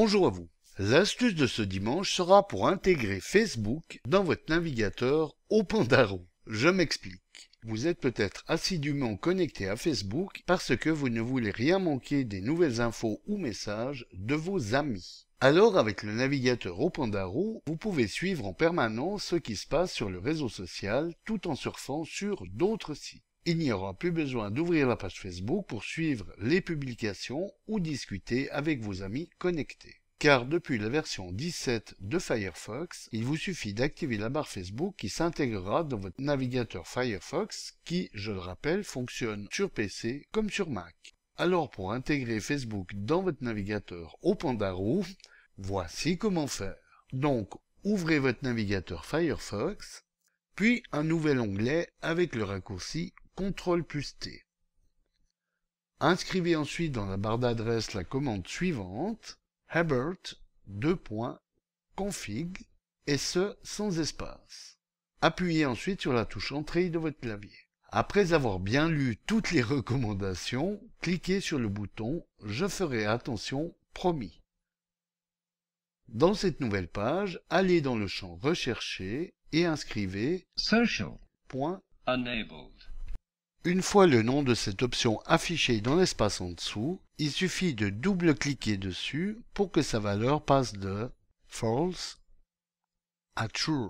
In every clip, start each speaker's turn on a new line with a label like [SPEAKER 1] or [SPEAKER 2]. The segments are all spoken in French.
[SPEAKER 1] Bonjour à vous. L'astuce de ce dimanche sera pour intégrer Facebook dans votre navigateur au Pandaro. Je m'explique. Vous êtes peut-être assidûment connecté à Facebook parce que vous ne voulez rien manquer des nouvelles infos ou messages de vos amis. Alors avec le navigateur au Pandaro, vous pouvez suivre en permanence ce qui se passe sur le réseau social tout en surfant sur d'autres sites. Il n'y aura plus besoin d'ouvrir la page Facebook pour suivre les publications ou discuter avec vos amis connectés. Car depuis la version 17 de Firefox, il vous suffit d'activer la barre Facebook qui s'intégrera dans votre navigateur Firefox qui, je le rappelle, fonctionne sur PC comme sur Mac. Alors pour intégrer Facebook dans votre navigateur au Pandaro, voici comment faire. Donc, ouvrez votre navigateur Firefox, puis un nouvel onglet avec le raccourci CTRL+T. Inscrivez ensuite dans la barre d'adresse la commande suivante, hebert:config, et ce sans espace. Appuyez ensuite sur la touche Entrée de votre clavier. Après avoir bien lu toutes les recommandations, cliquez sur le bouton « Je ferai attention, promis ». Dans cette nouvelle page, allez dans le champ Rechercher et inscrivez
[SPEAKER 2] Social.
[SPEAKER 1] .enabled. Une fois le nom de cette option affiché dans l'espace en dessous, il suffit de double-cliquer dessus pour que sa valeur passe de false à true.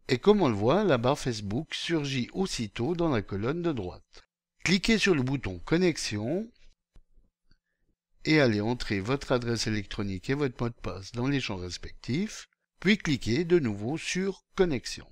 [SPEAKER 1] Et comme on le voit, la barre Facebook surgit aussitôt dans la colonne de droite. Cliquez sur le bouton Connexion et allez entrer votre adresse électronique et votre mot de passe dans les champs respectifs, puis cliquez de nouveau sur Connexion.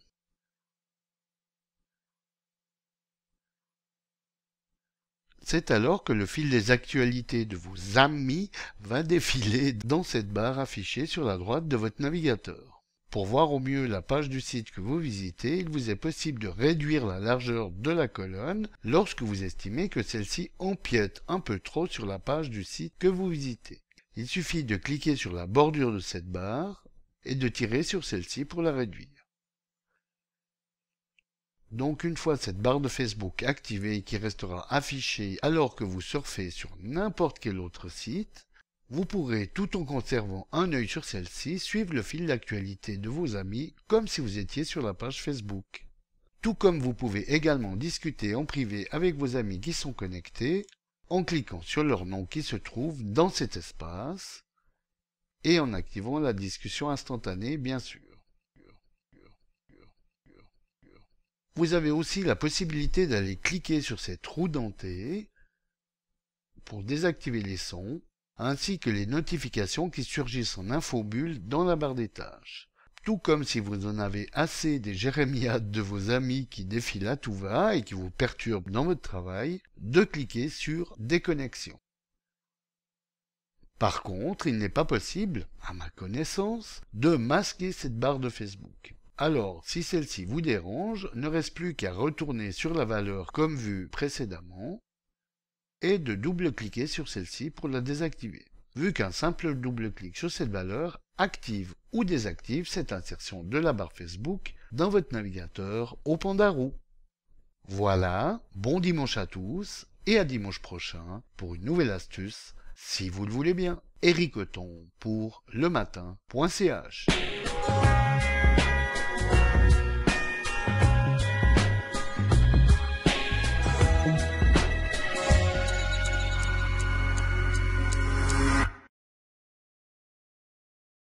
[SPEAKER 1] C'est alors que le fil des actualités de vos amis va défiler dans cette barre affichée sur la droite de votre navigateur. Pour voir au mieux la page du site que vous visitez, il vous est possible de réduire la largeur de la colonne lorsque vous estimez que celle-ci empiète un peu trop sur la page du site que vous visitez. Il suffit de cliquer sur la bordure de cette barre et de tirer sur celle-ci pour la réduire. Donc une fois cette barre de Facebook activée qui restera affichée alors que vous surfez sur n'importe quel autre site, vous pourrez, tout en conservant un œil sur celle-ci, suivre le fil d'actualité de vos amis comme si vous étiez sur la page Facebook. Tout comme vous pouvez également discuter en privé avec vos amis qui sont connectés en cliquant sur leur nom qui se trouve dans cet espace et en activant la discussion instantanée bien sûr. Vous avez aussi la possibilité d'aller cliquer sur cette roue dentée pour désactiver les sons, ainsi que les notifications qui surgissent en infobulle dans la barre des tâches. Tout comme si vous en avez assez des jérémiades de vos amis qui défilent à tout va et qui vous perturbent dans votre travail, de cliquer sur Déconnexion. Par contre, il n'est pas possible, à ma connaissance, de masquer cette barre de Facebook. Alors, si celle-ci vous dérange, ne reste plus qu'à retourner sur la valeur comme vu précédemment et de double-cliquer sur celle-ci pour la désactiver, vu qu'un simple double-clic sur cette valeur active ou désactive cette insertion de la barre Facebook dans votre navigateur au Pandaro. Voilà, bon dimanche à tous et à dimanche prochain pour une nouvelle astuce, si vous le voulez bien. Eric Othon pour lematin.ch.